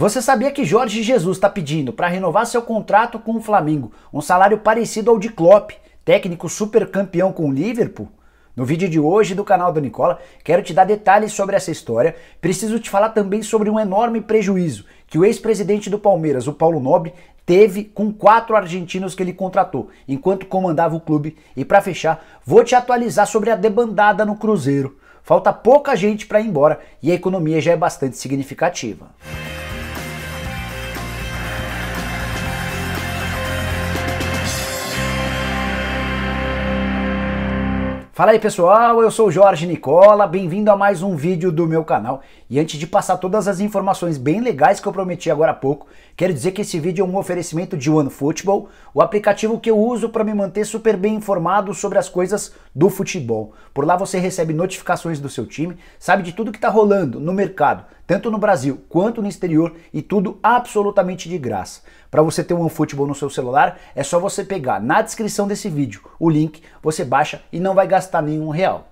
Você sabia que Jorge Jesus está pedindo para renovar seu contrato com o Flamengo um salário parecido ao de Klopp, técnico super campeão com o Liverpool? No vídeo de hoje do canal do Nicola, quero te dar detalhes sobre essa história. Preciso te falar também sobre um enorme prejuízo que o ex-presidente do Palmeiras, o Paulo Nobre, teve com 4 argentinos que ele contratou enquanto comandava o clube. E para fechar, vou te atualizar sobre a debandada no Cruzeiro. Falta pouca gente para ir embora e a economia já é bastante significativa. Fala aí pessoal, eu sou o Jorge Nicola, bem-vindo a mais um vídeo do meu canal. E antes de passar todas as informações bem legais que eu prometi agora há pouco, quero dizer que esse vídeo é um oferecimento de OneFootball, o aplicativo que eu uso para me manter super bem informado sobre as coisas do futebol. Por lá você recebe notificações do seu time, sabe de tudo que está rolando no mercado, tanto no Brasil quanto no exterior, e tudo absolutamente de graça. Para você ter um OneFootball no seu celular, é só você pegar na descrição desse vídeo o link, você baixa e não vai gastar nenhum real.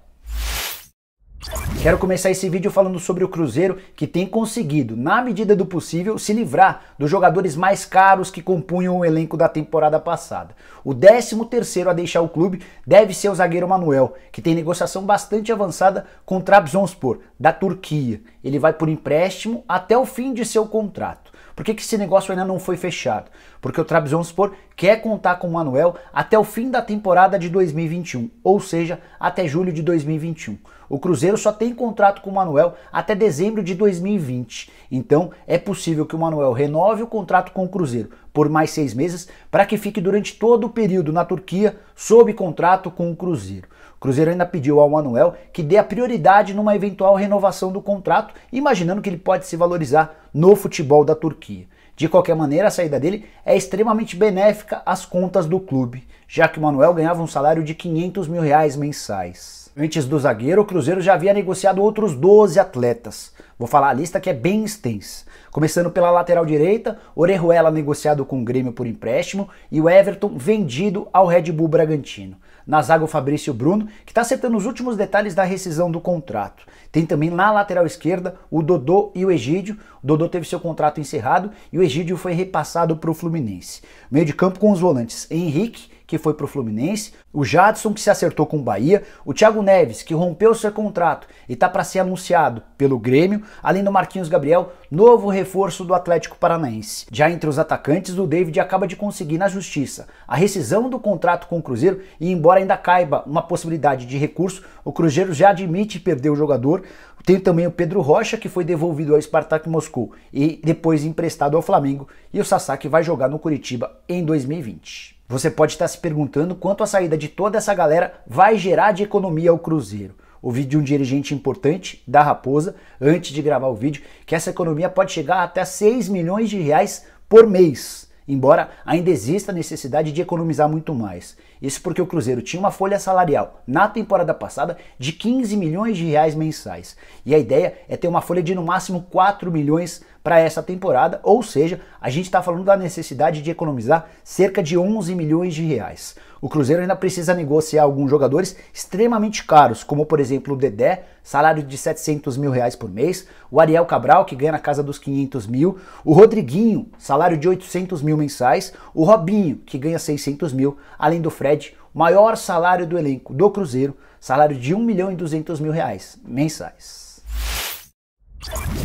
Quero começar esse vídeo falando sobre o Cruzeiro, que tem conseguido, na medida do possível, se livrar dos jogadores mais caros que compunham o elenco da temporada passada. O 13º a deixar o clube deve ser o zagueiro Manuel, que tem negociação bastante avançada com o Trabzonspor, da Turquia. Ele vai por empréstimo até o fim de seu contrato. Por que esse negócio ainda não foi fechado? Porque o Trabzonspor quer contar com o Manuel até o fim da temporada de 2021, ou seja, até julho de 2021. O Cruzeiro só tem contrato com o Manuel até dezembro de 2020. Então é possível que o Manuel renove o contrato com o Cruzeiro por mais 6 meses para que fique durante todo o período na Turquia sob contrato com o Cruzeiro. O Cruzeiro ainda pediu ao Manuel que dê a prioridade numa eventual renovação do contrato, imaginando que ele pode se valorizar no futebol da Turquia. De qualquer maneira, a saída dele é extremamente benéfica às contas do clube, já que o Manuel ganhava um salário de R$500 mil mensais. Antes do zagueiro, o Cruzeiro já havia negociado outros 12 atletas. Vou falar a lista que é bem extensa. Começando pela lateral direita, Orejuela negociado com o Grêmio por empréstimo e o Everton vendido ao Red Bull Bragantino. Na zaga o Fabrício Bruno, que está acertando os últimos detalhes da rescisão do contrato. Tem também na lateral esquerda o Dodô e o Egídio. O Dodô teve seu contrato encerrado e o Egídio foi repassado para o Fluminense. Meio de campo com os volantes Henrique, que foi para o Fluminense, o Jadson, que se acertou com o Bahia, o Thiago Neves, que rompeu seu contrato e está para ser anunciado pelo Grêmio, além do Marquinhos Gabriel, novo reforço do Atlético Paranaense. Já entre os atacantes, o David acaba de conseguir na justiça a rescisão do contrato com o Cruzeiro e, embora ainda caiba uma possibilidade de recurso, o Cruzeiro já admite perder o jogador. Tem também o Pedro Rocha, que foi devolvido ao Spartak Moscou e depois emprestado ao Flamengo, e o Sassá, que vai jogar no Curitiba em 2020. Você pode estar se perguntando quanto a saída de toda essa galera vai gerar de economia ao Cruzeiro. Ouvi de um dirigente importante da Raposa, antes de gravar o vídeo, que essa economia pode chegar até 6 milhões de reais por mês, embora ainda exista a necessidade de economizar muito mais. Isso porque o Cruzeiro tinha uma folha salarial na temporada passada de 15 milhões de reais mensais. E a ideia é ter uma folha de no máximo 4 milhões para essa temporada, ou seja, a gente está falando da necessidade de economizar cerca de 11 milhões de reais. O Cruzeiro ainda precisa negociar alguns jogadores extremamente caros, como por exemplo o Dedé, salário de 700 mil reais por mês, o Ariel Cabral, que ganha na casa dos 500 mil, o Rodriguinho, salário de 800 mil mensais, o Robinho, que ganha 600 mil, além do Fred, maior salário do elenco do Cruzeiro, salário de 1 milhão e 200 mil reais mensais.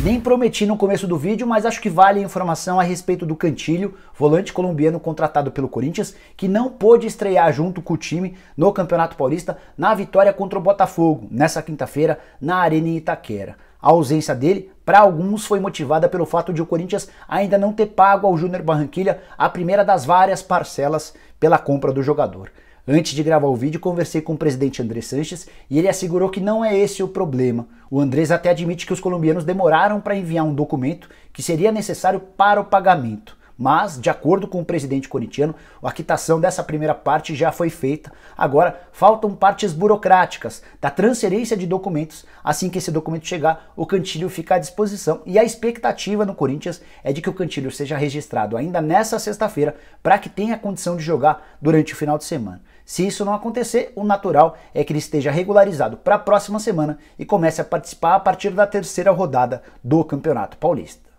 Nem prometi no começo do vídeo, mas acho que vale a informação a respeito do Cantillo, volante colombiano contratado pelo Corinthians, que não pôde estrear junto com o time no Campeonato Paulista na vitória contra o Botafogo, nessa quinta-feira, na Arena em Itaquera. A ausência dele, para alguns, foi motivada pelo fato de o Corinthians ainda não ter pago ao Júnior Barranquilla a primeira das várias parcelas pela compra do jogador. Antes de gravar o vídeo, conversei com o presidente Andrés Sanches e ele assegurou que não é esse o problema. O Andrés até admite que os colombianos demoraram para enviar um documento que seria necessário para o pagamento. Mas, de acordo com o presidente corintiano, a quitação dessa primeira parte já foi feita. Agora, faltam partes burocráticas da transferência de documentos. Assim que esse documento chegar, o Cantillo fica à disposição. E a expectativa no Corinthians é de que o Cantillo seja registrado ainda nessa sexta-feira para que tenha condição de jogar durante o final de semana. Se isso não acontecer, o natural é que ele esteja regularizado para a próxima semana e comece a participar a partir da terceira rodada do Campeonato Paulista.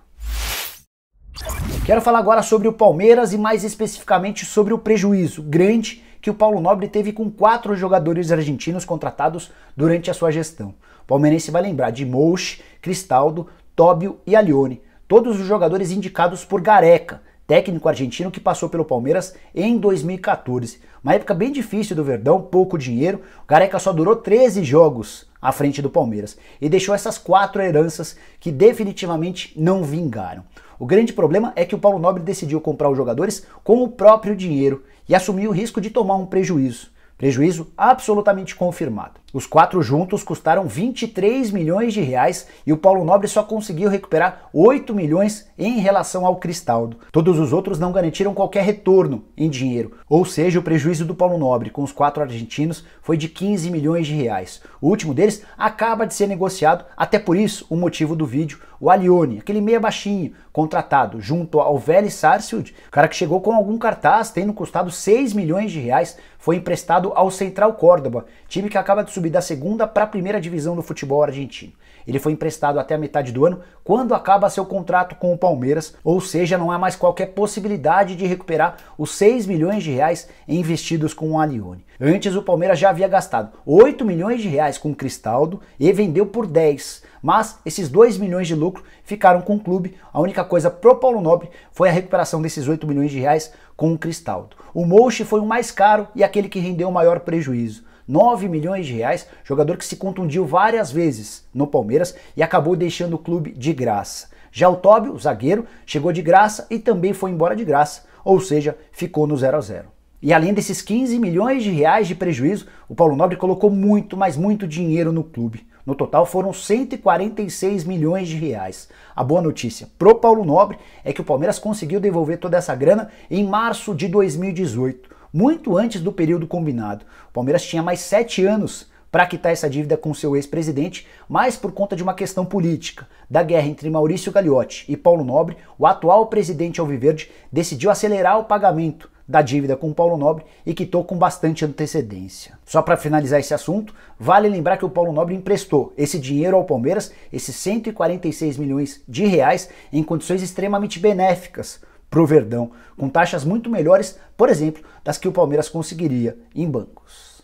Quero falar agora sobre o Palmeiras e mais especificamente sobre o prejuízo grande que o Paulo Nobre teve com 4 jogadores argentinos contratados durante a sua gestão. O palmeirense vai lembrar de Mouche, Cristaldo, Tóbio e Alione, todos os jogadores indicados por Gareca, técnico argentino que passou pelo Palmeiras em 2014. Uma época bem difícil do Verdão, pouco dinheiro, o Gareca só durou 13 jogos à frente do Palmeiras e deixou essas 4 heranças que definitivamente não vingaram. O grande problema é que o Paulo Nobre decidiu comprar os jogadores com o próprio dinheiro e assumiu o risco de tomar um prejuízo. Prejuízo absolutamente confirmado. Os 4 juntos custaram 23 milhões de reais e o Paulo Nobre só conseguiu recuperar 8 milhões em relação ao Cristaldo. Todos os outros não garantiram qualquer retorno em dinheiro, ou seja, o prejuízo do Paulo Nobre com os 4 argentinos foi de 15 milhões de reais. O último deles acaba de ser negociado, até por isso o motivo do vídeo, o Alione, aquele meia baixinho, contratado junto ao Vélez Sarsfield, o cara que chegou com algum cartaz, tendo custado 6 milhões de reais, foi emprestado ao Central Córdoba, time que acaba de subir da segunda para a primeira divisão do futebol argentino. Ele foi emprestado até a metade do ano, quando acaba seu contrato com o Palmeiras, ou seja, não há mais qualquer possibilidade de recuperar os 6 milhões de reais investidos com o Alione. Antes o Palmeiras já havia gastado 8 milhões de reais com o Cristaldo e vendeu por 10, mas esses 2 milhões de lucro ficaram com o clube. A única coisa pro Paulo Nobre foi a recuperação desses 8 milhões de reais com o Cristaldo. O Mouche foi o mais caro e aquele que rendeu o maior prejuízo. 9 milhões de reais, jogador que se contundiu várias vezes no Palmeiras e acabou deixando o clube de graça. Já o Tóbio, o zagueiro, chegou de graça e também foi embora de graça, ou seja, ficou no 0 a 0. E além desses 15 milhões de reais de prejuízo, o Paulo Nobre colocou muito, mas muito dinheiro no clube. No total foram 146 milhões de reais. A boa notícia pro Paulo Nobre é que o Palmeiras conseguiu devolver toda essa grana em março de 2018. Muito antes do período combinado. O Palmeiras tinha mais 7 anos para quitar essa dívida com seu ex-presidente, mas por conta de uma questão política, da guerra entre Maurício Gagliotti e Paulo Nobre, o atual presidente alviverde decidiu acelerar o pagamento da dívida com o Paulo Nobre e quitou com bastante antecedência. Só para finalizar esse assunto, vale lembrar que o Paulo Nobre emprestou esse dinheiro ao Palmeiras, esses 146 milhões de reais, em condições extremamente benéficas pro Verdão, com taxas muito melhores, por exemplo, das que o Palmeiras conseguiria em bancos.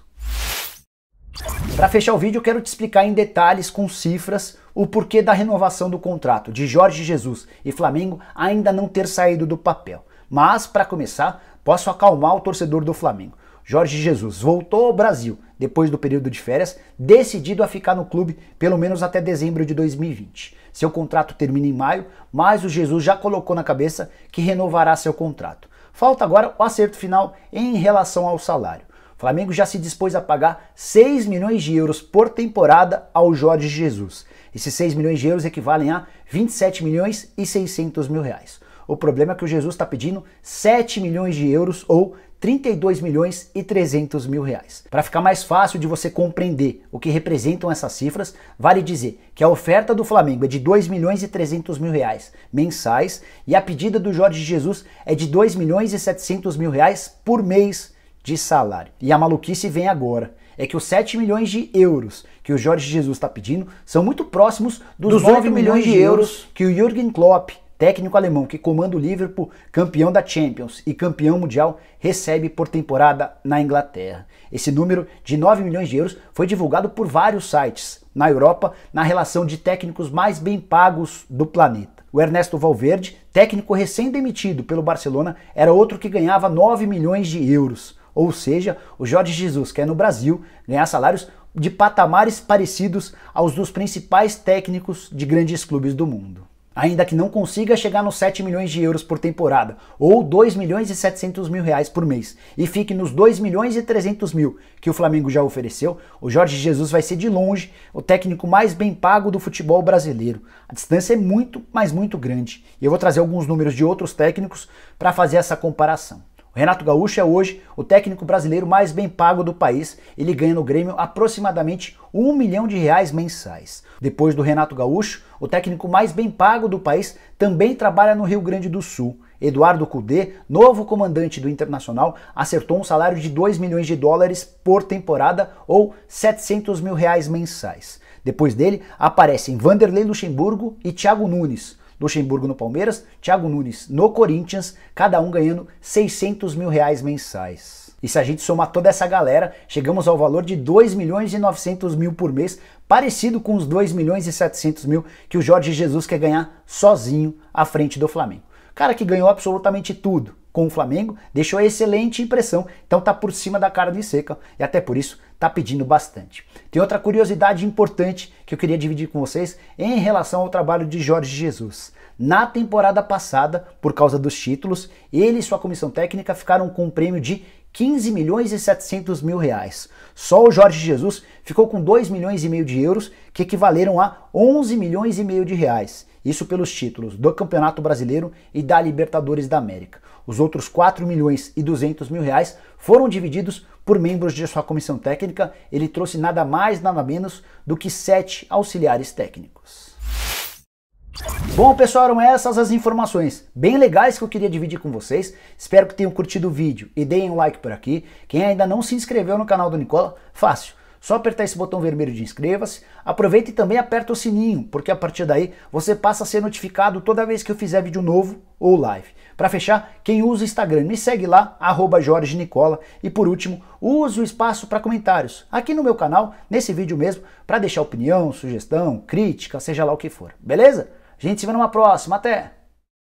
Para fechar o vídeo, eu quero te explicar em detalhes, com cifras, o porquê da renovação do contrato de Jorge Jesus e Flamengo ainda não ter saído do papel. Mas, para começar, posso acalmar o torcedor do Flamengo. Jorge Jesus voltou ao Brasil depois do período de férias, decidido a ficar no clube pelo menos até dezembro de 2020. Seu contrato termina em maio, mas o Jesus já colocou na cabeça que renovará seu contrato. Falta agora o acerto final em relação ao salário. O Flamengo já se dispôs a pagar 6 milhões de euros por temporada ao Jorge Jesus. Esses 6 milhões de euros equivalem a 27 milhões e 600 mil reais. O problema é que o Jesus está pedindo 7 milhões de euros ou 32 milhões e 300 mil reais. Para ficar mais fácil de você compreender o que representam essas cifras, vale dizer que a oferta do Flamengo é de 2 milhões e 300 mil reais mensais e a pedida do Jorge Jesus é de 2 milhões e 700 mil reais por mês de salário. E a maluquice vem agora. É que os 7 milhões de euros que o Jorge Jesus está pedindo são muito próximos dos 9 milhões de euros que o Jürgen Klopp, técnico alemão que comanda o Liverpool, campeão da Champions e campeão mundial, recebe por temporada na Inglaterra. Esse número de 9 milhões de euros foi divulgado por vários sites na Europa na relação de técnicos mais bem pagos do planeta. O Ernesto Valverde, técnico recém-demitido pelo Barcelona, era outro que ganhava 9 milhões de euros. Ou seja, o Jorge Jesus quer no Brasil ganhar salários de patamares parecidos aos dos principais técnicos de grandes clubes do mundo. Ainda que não consiga chegar nos 7 milhões de euros por temporada, ou 2 milhões e 700 mil reais por mês, e fique nos 2 milhões e 300 mil que o Flamengo já ofereceu, o Jorge Jesus vai ser de longe o técnico mais bem pago do futebol brasileiro. A distância é muito, mas muito grande. E eu vou trazer alguns números de outros técnicos para fazer essa comparação. O Renato Gaúcho é hoje o técnico brasileiro mais bem pago do país. Ele ganha no Grêmio aproximadamente 1 milhão de reais mensais. Depois do Renato Gaúcho, o técnico mais bem pago do país também trabalha no Rio Grande do Sul. Eduardo Cudê, novo comandante do Internacional, acertou um salário de 2 milhões de dólares por temporada ou 700 mil reais mensais. Depois dele, aparecem Vanderlei Luxemburgo e Thiago Nunes, Luxemburgo no Palmeiras, Thiago Nunes no Corinthians, cada um ganhando R$600 mil mensais. E se a gente somar toda essa galera, chegamos ao valor de 2.900.000 por mês, parecido com os 2.700.000 que o Jorge Jesus quer ganhar sozinho à frente do Flamengo. Cara que ganhou absolutamente tudo com o Flamengo, deixou excelente impressão, então tá por cima da carne seca e até por isso tá pedindo bastante. Tem outra curiosidade importante que eu queria dividir com vocês em relação ao trabalho de Jorge Jesus. Na temporada passada, por causa dos títulos, ele e sua comissão técnica ficaram com um prêmio de R$15.700.000. Só o Jorge Jesus ficou com 2,5 milhões de euros, que equivaleram a R$11,5 milhões. Isso pelos títulos do Campeonato Brasileiro e da Libertadores da América. Os outros R$4.200.000 foram divididos por membros de sua comissão técnica. Ele trouxe nada mais, nada menos do que 7 auxiliares técnicos. Bom, pessoal, eram essas as informações bem legais que eu queria dividir com vocês. Espero que tenham curtido o vídeo e deem um like por aqui. Quem ainda não se inscreveu no canal do Nicola, fácil. Só apertar esse botão vermelho de inscreva-se. Aproveita e também aperta o sininho, porque a partir daí você passa a ser notificado toda vez que eu fizer vídeo novo ou live. Para fechar, quem usa o Instagram, me segue lá, @JorgeNicola. E por último, use o espaço para comentários aqui no meu canal, nesse vídeo mesmo, para deixar opinião, sugestão, crítica, seja lá o que for. Beleza? A gente se vê numa próxima. Até!